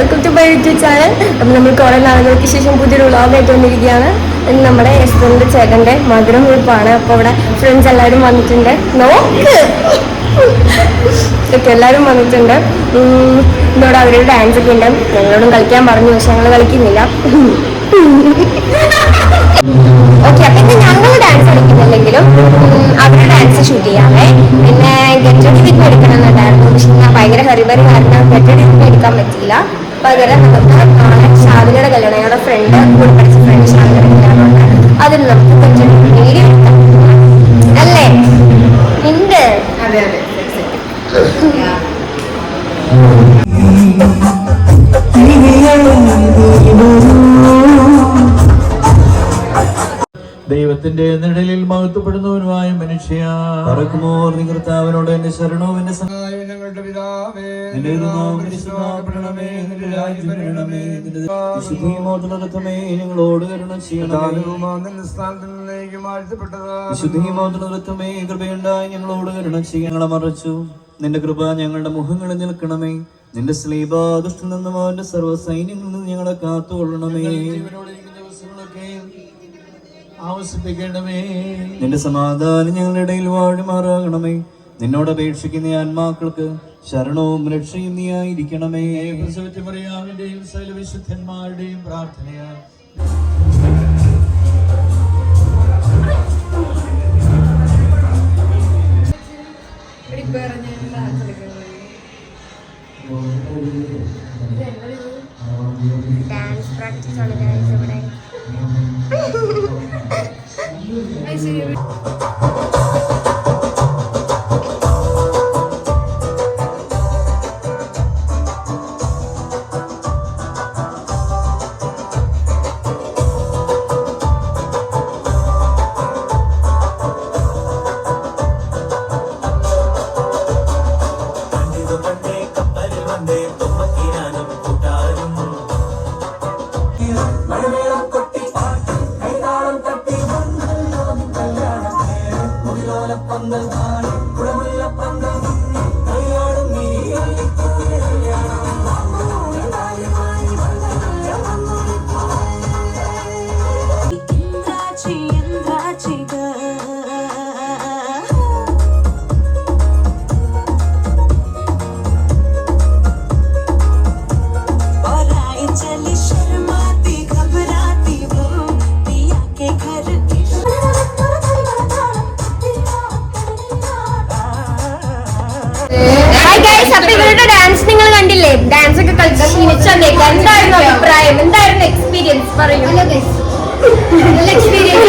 Welcome to my YouTube channel. അപ്പം നമ്മൾ കുറേ നാളുകൾക്ക് ശേഷം പുതിയൊരു വ്ളോഗായിട്ട് വന്നിരിക്കുകയാണ്. നമ്മുടെ എസ്തറിൻ്റെ ചേട്ടൻ്റെ മധുരം ഉറപ്പാണ്. അപ്പോൾ അവിടെ ഫ്രണ്ട്സ് എല്ലാവരും വന്നിട്ടുണ്ട്. നോക്ക് ഒക്കെ എല്ലാവരും വന്നിട്ടുണ്ട്. ഇന്നോട് അവരൊരു ഡാൻസ് ഒക്കെ ഉണ്ട്. ഞങ്ങളോടും കളിക്കാൻ പറഞ്ഞു, പക്ഷെ ഞങ്ങൾ കളിക്കുന്നില്ല. ഓക്കെ, അപ്പം ഇന്ന് ഞങ്ങൾ ഡാൻസ് കളിക്കുന്നില്ലെങ്കിലും അവരുടെ ഡാൻസ് ഷൂട്ട് ചെയ്യാമേ. പിന്നെ ഗെറ്റ് റെഡി വിത്ത് എടുക്കണം എന്നുണ്ടായിരുന്നു, പക്ഷെ ഞാൻ ഭയങ്കര ഹറിബറി കാരണം ഗെറ്റ് റെഡി വിത്ത് എടുക്കാൻ പറ്റിയില്ല. പകരം നമുക്ക് നാളെ ഷാദിനയുടെ കല്യാണം, ഞങ്ങളുടെ ഫ്രണ്ട് കൂടെ പഠിച്ച ഫ്രണ്ട് ഷാദിനയുടെ കല്യാണമുണ്ട്. അതിൽ നമുക്ക് ഗെറ്റ് റെഡി വീഡിയോ എടുക്കാം അല്ലേ? ഉണ്ട്. അതെ അതെ. ദൈവത്തിന്റെ നിഴലിൽ മഹത്വപ്പെടുന്നവനുമായ മനുഷ്യ കർത്താവിനോട് എന്റെ ശരണവും എന്റെ സഹായം ഞങ്ങളുടെ പിതാവേ, നിന്റെ ഞങ്ങളോട് കരുണ ചെയ്യണമേ. കൃപയുണ്ടായി ഞങ്ങളോട് കരുണ ചെയ്യങ്ങളെ മറച്ചു. നിന്റെ കൃപ ഞങ്ങളുടെ മുഖങ്ങളിൽ നിൽക്കണമേ. നിന്റെ സ്ലീബാദുഷ്ടിൽ നിന്നും അവന്റെ സർവ്വ സൈന്യങ്ങളിൽ നിന്ന് ഞങ്ങളെ കാത്തുകൊള്ളണമേ. ആവശ്യപ്പിക്കണമേ. നിന്റെ സമാധാനം ഞങ്ങളുടെ ഇടയിൽ വാഴുമാറാകണമേ. നിന്നോട് അപേക്ഷിക്കുന്ന ആത്മാക്കൾക്ക് ശരണവും രക്ഷയും നീ ആയിരിക്കണമേ. മറിയാമിന്റെയും സകല വിശുദ്ധന്മാരുടെയും പ്രാർത്ഥനയാൽ ഡാൻസ് പ്രാക്ടീസ് ആണ് ഗൈസ് ഇവിടെ. ഡാൻസ് നിങ്ങൾ കണ്ടില്ലേ? ഡാൻസ് ഒക്കെ കളിച്ച് ക്ഷീണിച്ചേക്ക്. എന്തായിരുന്നു അഭിപ്രായം? എന്തായിരുന്നു എക്സ്പീരിയൻസ്? പറയൂ. എക്സ്പീരിയൻസ്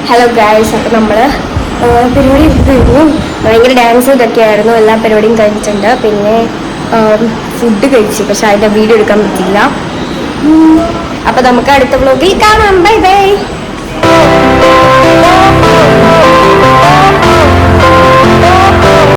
ഹലോ ഗായ്സ്, അപ്പോൾ നമ്മൾ പരിപാടി കഴിഞ്ഞു. ഭയങ്കര ഡാൻസ് ഇതൊക്കെ ആയിരുന്നു. എല്ലാ പരിപാടിയും കഴിഞ്ഞിട്ടുണ്ട്. പിന്നെ ഫുഡ് കഴിച്ചു, പക്ഷെ അതിൻ്റെ വീഡിയോ എടുക്കാൻ പറ്റില്ല. അപ്പോൾ നമുക്ക് അടുത്ത വ്ലോഗിൽ കാണാം. Bye bye.